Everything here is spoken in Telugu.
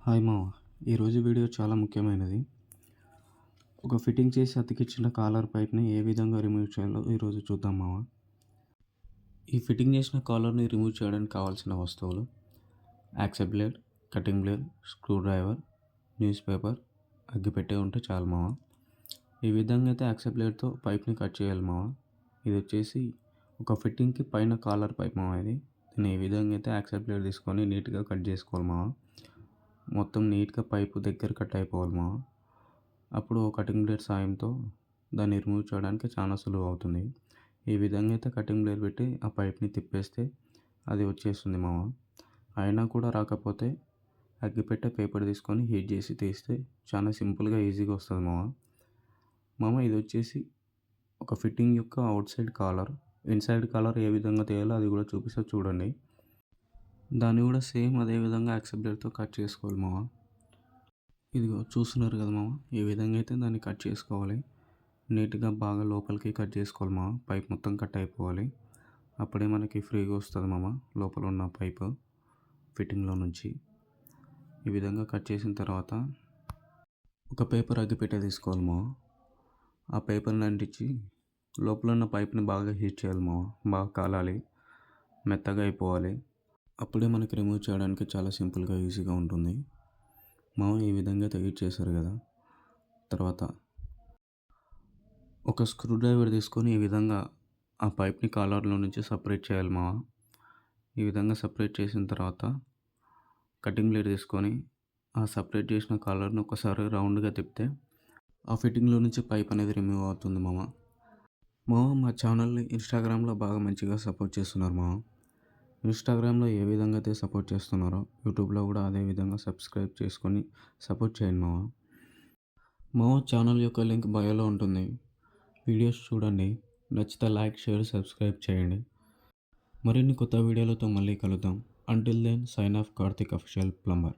హాయ్ మామ. ఈరోజు వీడియో చాలా ముఖ్యమైనది. ఒక ఫిట్టింగ్ చేసి అతికించిన కాలర్ పైప్‌ని ఏ విధంగా రిమూవ్ చేయాలో ఈరోజు చూద్దాం మామ. ఈ ఫిట్టింగ్ చేసిన కాలర్‌ని రిమూవ్ చేయడానికి కావాల్సిన వస్తువులు: axe blade, cutting blade, screwdriver, newspaper, అగ్గిపెట్టె ఉంటే చాలు మామ. ఈ విధంగా అయితే యాక్సె బ్లేడ్‌తో పైప్‌ని కట్ చేయాలి మామ. ఇది వచ్చేసి ఒక ఫిట్టింగ్‌కి పైన కాలర్ పైప్ మామ ఇది. దీన్ని ఈ విధంగా అయితే యాక్సె బ్లేడ్ తీసుకొని నీట్‌గా కట్ చేసుకోవాలి మామ. మొత్తం నీట్‌గా పైపు దగ్గర కట్ అయిపోవాలి మామ. అప్పుడు కటింగ్ బ్లేడ్ సాయంతో దాన్ని రిమూవ్ చేయడానికి చాలా సులువు అవుతుంది. ఈ విధంగా అయితే కటింగ్ బ్లేడ్ పెట్టి ఆ పైప్‌ని తిప్పేస్తే అది వచ్చేస్తుంది మామ. అయినా కూడా రాకపోతే అగ్గిపెట్టె పేపర్ తీసుకొని హీట్ చేసి తీస్తే చాలా సింపుల్‌గా ఈజీగా వస్తుంది మామ. మామ ఇది వచ్చేసి ఒక ఫిట్టింగ్ యొక్క outside collar. Inside collar ఏ విధంగా తీయాలో అది కూడా చూపిస్తా చూడండి. దాన్ని కూడా సేమ్ అదే విధంగా యాక్సె బ్లేడ్‌తో కట్ చేసుకోవాలి మామ. ఇదిగో చూస్తున్నారు కదా మామ, ఈ విధంగా అయితే దాన్ని కట్ చేసుకోవాలి. నీట్‌గా బాగా లోపలికి కట్ చేసుకోవాలి మామ. పైప్ మొత్తం కట్ అయిపోవాలి. అప్పుడే మనకి ఫ్రీగా వస్తుంది మామ లోపల ఉన్న పైపు ఫిట్టింగ్‌లో నుంచి. ఈ విధంగా కట్ చేసిన తర్వాత ఒక పేపర్ అగ్గిపెట్టె తీసుకోవాలి మామ. ఆ పేపర్‌ని అంటించి లోపల ఉన్న పైప్‌ని బాగా హీట్ చేయాలి మామ. బాగా కాలాలి, మెత్తగా అయిపోవాలి. అప్పుడే మనకి రిమూవ్ చేయడానికి చాలా సింపుల్‌గా ఈజీగా ఉంటుంది మామ. ఈ విధంగా అయితే హీట్ చేశారు కదా, తర్వాత ఒక స్క్రూ డ్రైవర్ తీసుకొని ఈ విధంగా ఆ పైప్‌ని కాలర్‌లో నుంచి సెపరేట్ చేయాలి మామ. ఈ విధంగా సెపరేట్ చేసిన తర్వాత కటింగ్ బ్లేడ్ తీసుకొని ఆ సెపరేట్ చేసిన కాలర్‌ని ఒకసారి రౌండ్‌గా తిప్పితే ఆ ఫిట్టింగ్‌లో నుంచి పైప్ అనేది రిమూవ్ అవుతుంది మామ. మా ఛానల్‌ని ఇన్‌స్టాగ్రామ్‌లో బాగా మంచిగా సపోర్ట్ చేస్తున్నారు మామ. ఇన్‌స్టాగ్రామ్‌లో ఏ విధంగా అయితే సపోర్ట్ చేస్తున్నారో యూట్యూబ్‌లో కూడా అదే విధంగా సబ్స్క్రైబ్ చేసుకొని సపోర్ట్ చేయండి మామ. ఛానల్ యొక్క లింక్ బయోలో ఉంటుంది. వీడియోస్ చూడండి. నచ్చితే లైక్, షేర్, సబ్స్క్రైబ్ చేయండి. మరిన్ని కొత్త వీడియోలతో మళ్ళీ కలుద్దాం. Until then sign off Karthik official plumber.